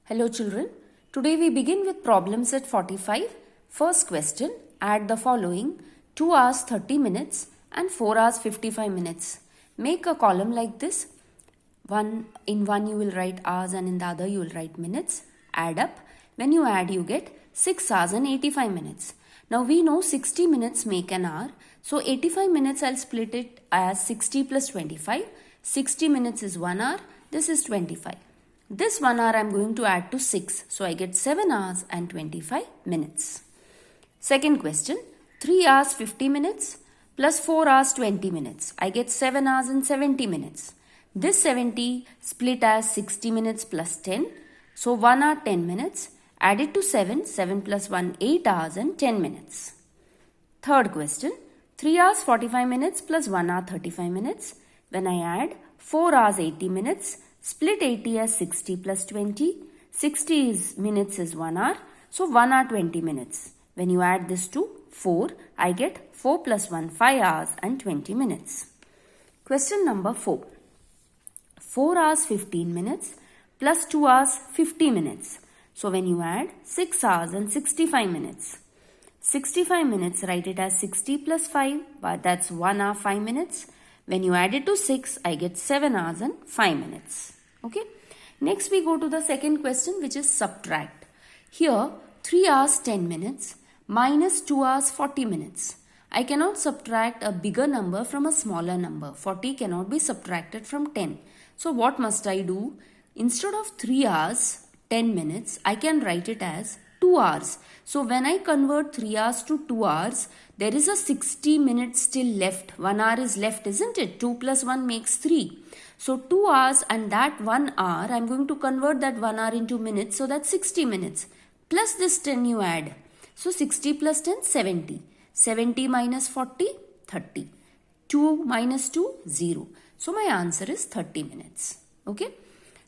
Hello children, today we begin with problem set 45. First question, add the following 2 hours 30 minutes and 4 hours 55 minutes. Make a column like this. In one you will write hours and in the other you will write minutes. Add up. When you add you get 6 hours and 85 minutes. Now we know 60 minutes make an hour. So 85 minutes I'll split it as 60 plus 25. 60 minutes is 1 hour. This is 25. This 1 hour I am going to add to 6. So I get 7 hours and 25 minutes. Second question. 3 hours 50 minutes plus 4 hours 20 minutes. I get 7 hours and 70 minutes. This 70 split as 60 minutes plus 10. So 1 hour 10 minutes. Add it to 7. 7 plus 1 8 hours and 10 minutes. Third question. 3 hours 45 minutes plus 1 hour 35 minutes. When I add 4 hours 80 minutes. Split 80 as 60 plus 20. 60 minutes is 1 hour. So 1 hour 20 minutes. When you add this to 4, I get 4 plus 1, 5 hours and 20 minutes. Question number 4. 4 hours 15 minutes plus 2 hours 50 minutes. So when you add 6 hours and 65 minutes. 65 minutes, write it as 60 plus 5, but that's 1 hour 5 minutes. When you add it to 6, I get 7 hours and 5 minutes. Okay. Next we go to the second question, which is subtract. Here 3 hours 10 minutes minus 2 hours 40 minutes. I cannot subtract a bigger number from a smaller number. 40 cannot be subtracted from 10. So what must I do? Instead of 3 hours 10 minutes, I can write it as 2 hours. So when I convert 3 hours to 2 hours, there is a 60 minutes still left. 1 hour is left, isn't it? 2 plus 1 makes 3. So 2 hours and that 1 hour, I am going to convert that 1 hour into minutes. So that's 60 minutes. Plus this 10 you add. So 60 plus 10, 70. 70 minus 40, 30. 2 minus 2, 0. So my answer is 30 minutes. Okay.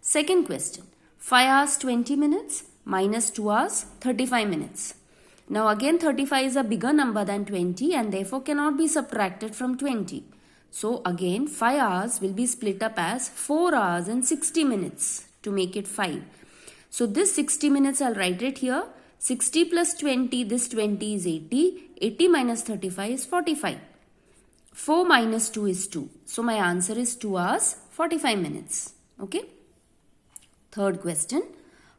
Second question. 5 hours 20 minutes minus 2 hours 35 minutes. Now again 35 is a bigger number than 20 and therefore cannot be subtracted from 20. So again 5 hours will be split up as 4 hours and 60 minutes to make it 5. So this 60 minutes I'll write it here. 60 plus 20, this 20 is 80. 80 minus 35 is 45. 4 minus 2 is 2. So my answer is 2 hours 45 minutes. Okay. Third question.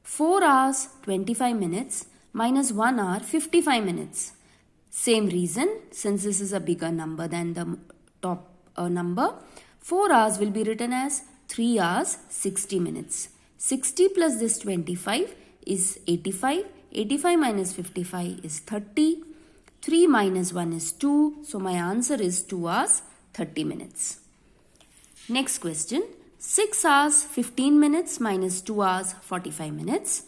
4 hours 25 minutes minus 1 hour 55 minutes. Same reason, since this is a bigger number than the top number, 4 hours will be written as 3 hours 60 minutes. 60 plus this 25 is 85. 85 minus 55 is 30. 3 minus 1 is 2. So my answer is 2 hours 30 minutes. Next question. 6 hours 15 minutes minus 2 hours 45 minutes.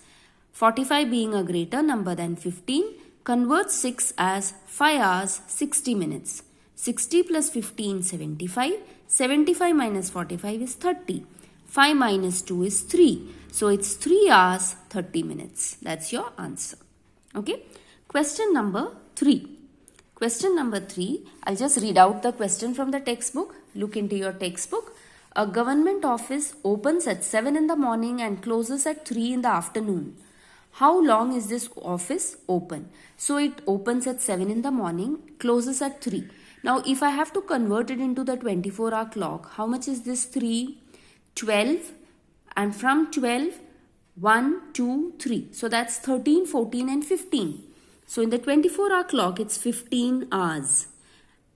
45 being a greater number than 15, convert 6 as 5 hours 60 minutes. 60 plus 15, 75. 75 minus 45 is 30. 5 minus 2 is 3. So it's 3 hours 30 minutes. That's your answer. Okay. Question number 3. Question number 3. I'll just read out the question from the textbook. Look into your textbook. A government office opens at 7 in the morning and closes at 3 in the afternoon. How long is this office open? So it opens at 7 in the morning, closes at 3. Now if I have to convert it into the 24-hour clock, how much is this 3? 12. And from 12, 1, 2, 3. So that's 13, 14 and 15. So in the 24-hour clock, it's 15 hours.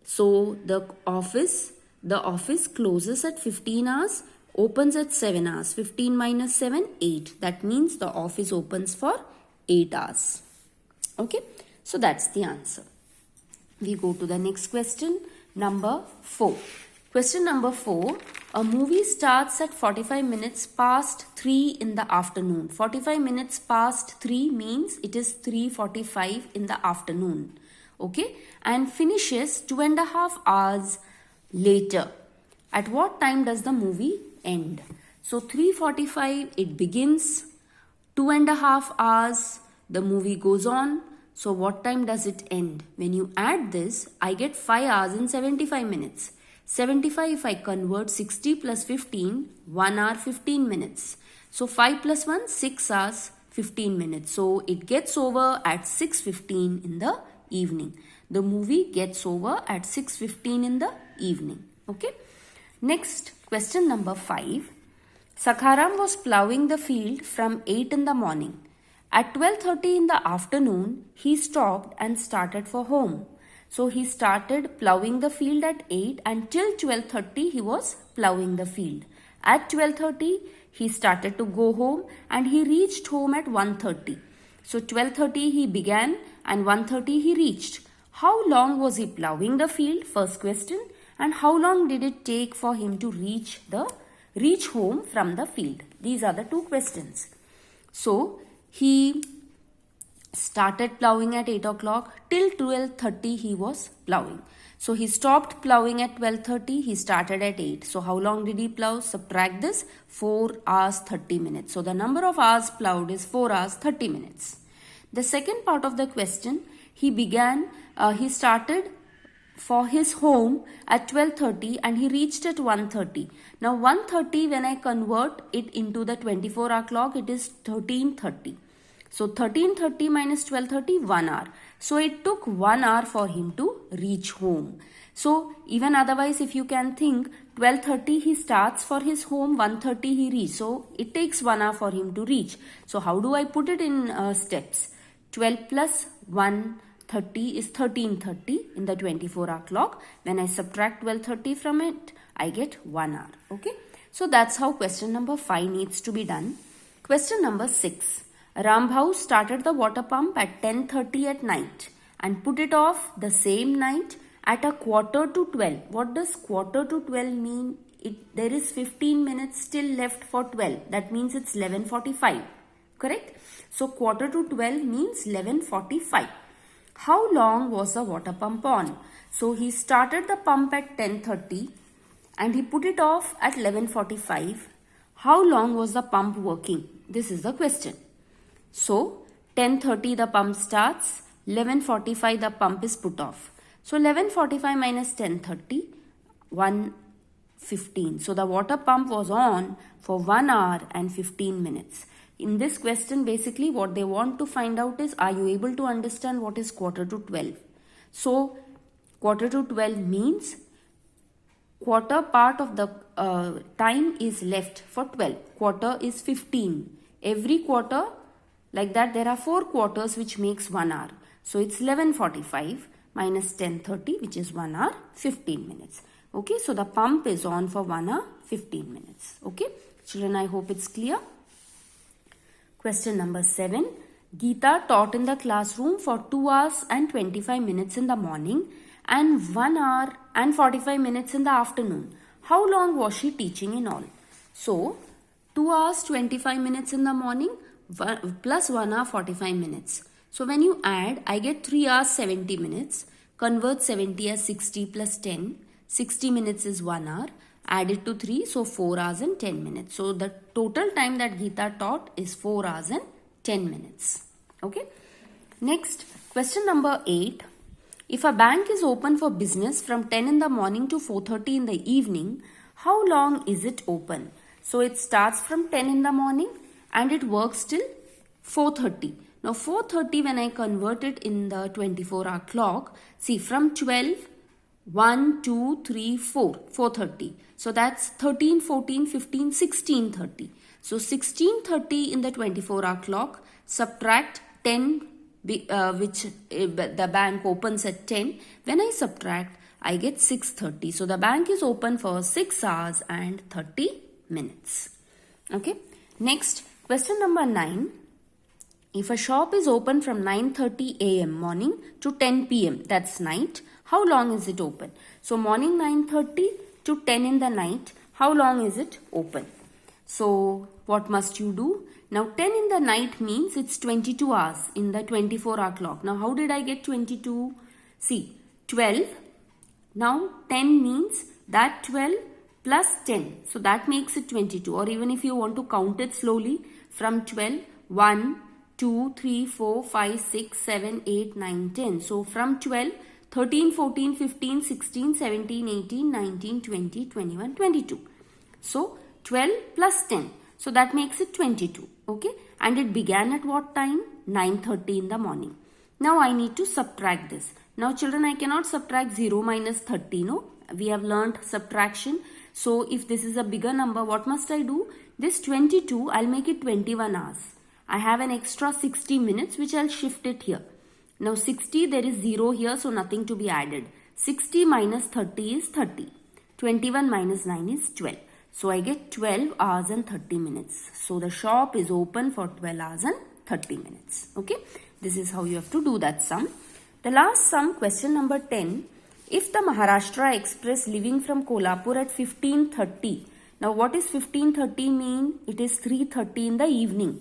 So the office closes at 15 hours, opens at 7 hours. 15 minus 7, 8. That means the office opens for 8 hours. Okay. So that's the answer. We go to the next question, number 4. Question number 4. A movie starts at 45 minutes past 3 in the afternoon. 45 minutes past 3 means it is 3:45 in the afternoon. Okay. And finishes 2.5 hours later. At what time does the movie end? So 3:45 it begins. 2.5 hours the movie goes on. So what time does it end? When you add this, I get 5 hours and 75 minutes. 75 if I convert 60 plus 15, 1 hour 15 minutes. So 5 plus 1, 6 hours 15 minutes. So it gets over at 6:15 in the evening. The movie gets over at 6:15 in the evening. Okay. Next, question number 5. Sakharam was ploughing the field from 8 in the morning. At 12:30 in the afternoon, he stopped and started for home. So he started ploughing the field at 8 and till 12:30 he was ploughing the field. At 12:30 he started to go home and he reached home at 1:30. So 12:30 he began and 1:30 he reached. How long was he ploughing the field? First question. And how long did it take for him to reach home from the field? These are the two questions. So he started ploughing at 8 o'clock. Till 12:30 he was ploughing. So he stopped ploughing at 12:30. He started at 8. So how long did he plough? Subtract this. 4 hours 30 minutes. So the number of hours ploughed is 4 hours 30 minutes. The second part of the question, he started for his home at 12:30 and he reached at 1:30. Now 1:30, when I convert it into the 24-hour clock, it is 13:30. So 13:30 minus 12:30, 1 hour. So it took 1 hour for him to reach home. So even otherwise, if you can think, 12:30 he starts for his home, 1:30 he reaches. So it takes 1 hour for him to reach. So how do I put it in steps? 12 plus 1:30 is 13:30 in the 24-hour clock. When I subtract 12:30 from it, I get 1 hour. Okay. So that's how question number 5 needs to be done. Question number 6. Rambhau started the water pump at 10:30 at night and put it off the same night at a quarter to 12. What does quarter to 12 mean? There is 15 minutes still left for 12. That means it's 11:45. Correct? So quarter to 12 means 11:45. How long was the water pump on? So he started the pump at 10:30 and he put it off at 11:45. How long was the pump working? This is the question. So 10:30 the pump starts, 11:45 the pump is put off. So 11:45 minus 10:30, 1:15. So the water pump was on for 1 hour and 15 minutes. In this question, basically what they want to find out is, are you able to understand what is quarter to 12? So quarter to 12 means quarter part of the time is left for 12. Quarter is 15. Every quarter, like that, there are 4 quarters which makes 1 hour. So it's 11:45 minus 10:30, which is 1 hour 15 minutes. Okay, so the pump is on for 1 hour 15 minutes. Okay, children, I hope it's clear. Question number 7. Geeta taught in the classroom for 2 hours and 25 minutes in the morning and 1 hour and 45 minutes in the afternoon. How long was she teaching in all? So 2 hours 25 minutes in the morning plus 1 hour 45 minutes. So when you add, I get 3 hours 70 minutes. Convert 70 as 60 plus 10. 60 minutes is 1 hour. Add it to 3, so 4 hours and 10 minutes. So the total time that Geeta taught is 4 hours and 10 minutes. Okay. Next, question number 8. If a bank is open for business from 10 in the morning to 4:30 in the evening, how long is it open? So it starts from 10 in the morning and it works till 4:30. Now 4:30, when I convert it in the 24-hour clock, see, from 12, 1, 2, 3, 4, 4:30. So that's 13, 14, 15, 16:30. So 16:30 in the 24-hour clock, subtract 10, which the bank opens at 10. When I subtract, I get 6:30. So the bank is open for 6 hours and 30 minutes. Okay. Next, question number 9. If a shop is open from 9:30 a.m. morning to 10 p.m., that's night, how long is it open? So morning 9:30 to 10 in the night, how long is it open? So what must you do? Now 10 in the night means it's 22 hours in the 24-hour clock. Now how did I get 22? See, 12. Now 10 means that 12 plus 10. So that makes it 22. Or even if you want to count it slowly, from 12, 1, 2, 3, 4, 5, 6, 7, 8, 9, 10. So from 12, 13, 14, 15, 16, 17, 18, 19, 20, 21, 22. So 12 plus 10. So that makes it 22. Okay. And it began at what time? 9:30 in the morning. Now I need to subtract this. Now children, I cannot subtract 0 minus 30. No. We have learned subtraction. So if this is a bigger number, what must I do? This 22, I'll make it 21 hours. I have an extra 60 minutes which I'll shift it here. Now 60, there is 0 here, so nothing to be added. 60 minus 30 is 30. 21 minus 9 is 12. So I get 12 hours and 30 minutes. So the shop is open for 12 hours and 30 minutes. Okay. This is how you have to do that sum. The last sum, question number 10. If the Maharashtra Express leaving from Kolhapur at 15:30. Now what is 15:30 mean? It is 3:30 in the evening.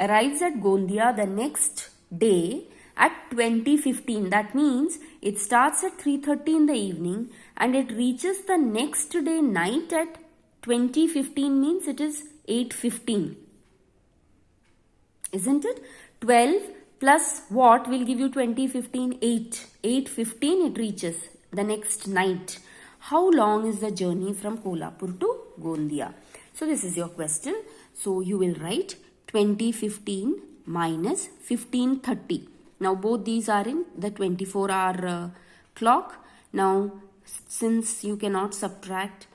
Arrives at Gondia the next day at 20:15. That means it starts at 3:30 in the evening and it reaches the next day night at 20:15, means it is 8:15. Isn't it? 12 plus what will give you 20:15? 8. 8:15 it reaches the next night. How long is the journey from Kolhapur to Gondia? So this is your question. So you will write 20:15 minus 15:30. Now both these are in the 24-hour clock. Now since you cannot subtract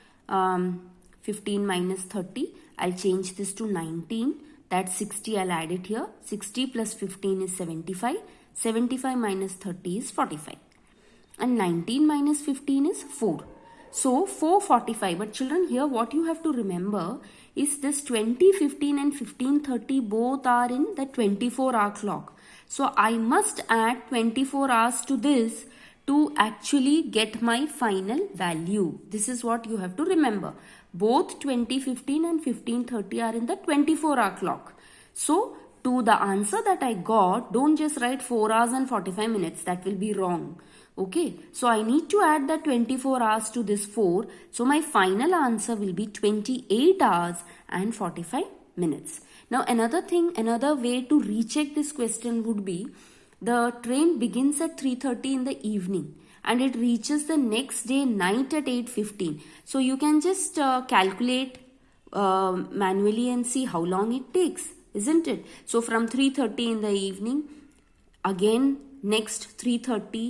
15 minus 30, I'll change this to 19. That's 60, I'll add it here. 60 plus 15 is 75. 75 minus 30 is 45. And 19 minus 15 is 4. So 445. But children, here what you have to remember is this 20:15 and 15:30 both are in the 24-hour clock. So I must add 24 hours to this to actually get my final value. This is what you have to remember. Both 20:15 and 15:30 are in the 24-hour clock. So to the answer that I got, don't just write 4 hours and 45 minutes. That will be wrong. Okay. So I need to add the 24 hours to this 4. So my final answer will be 28 hours and 45 minutes. Now another way to recheck this question would be, the train begins at 3:30 in the evening and it reaches the next day night at 8:15. So you can just calculate manually and see how long it takes, isn't it? So from 3:30 in the evening, again next 3:30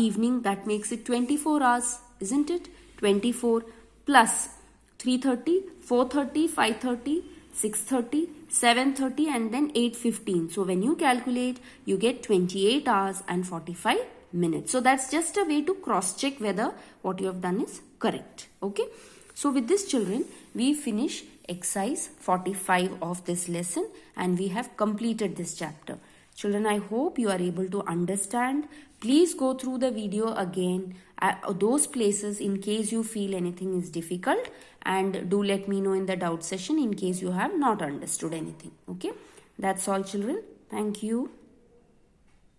evening, that makes it 24 hours, isn't it? 24 plus 3:30, 4:30, 5:30, 6:30, 7:30 and then 8:15. So when you calculate, you get 28 hours and 45 minutes. So that's just a way to cross check whether what you have done is correct. Okay. So with this children, we finish exercise 45 of this lesson and we have completed this chapter. Children, I hope you are able to understand. Please go through the video again at those places in case you feel anything is difficult, and do let me know in the doubt session in case you have not understood anything. Okay. That's all children. Thank you.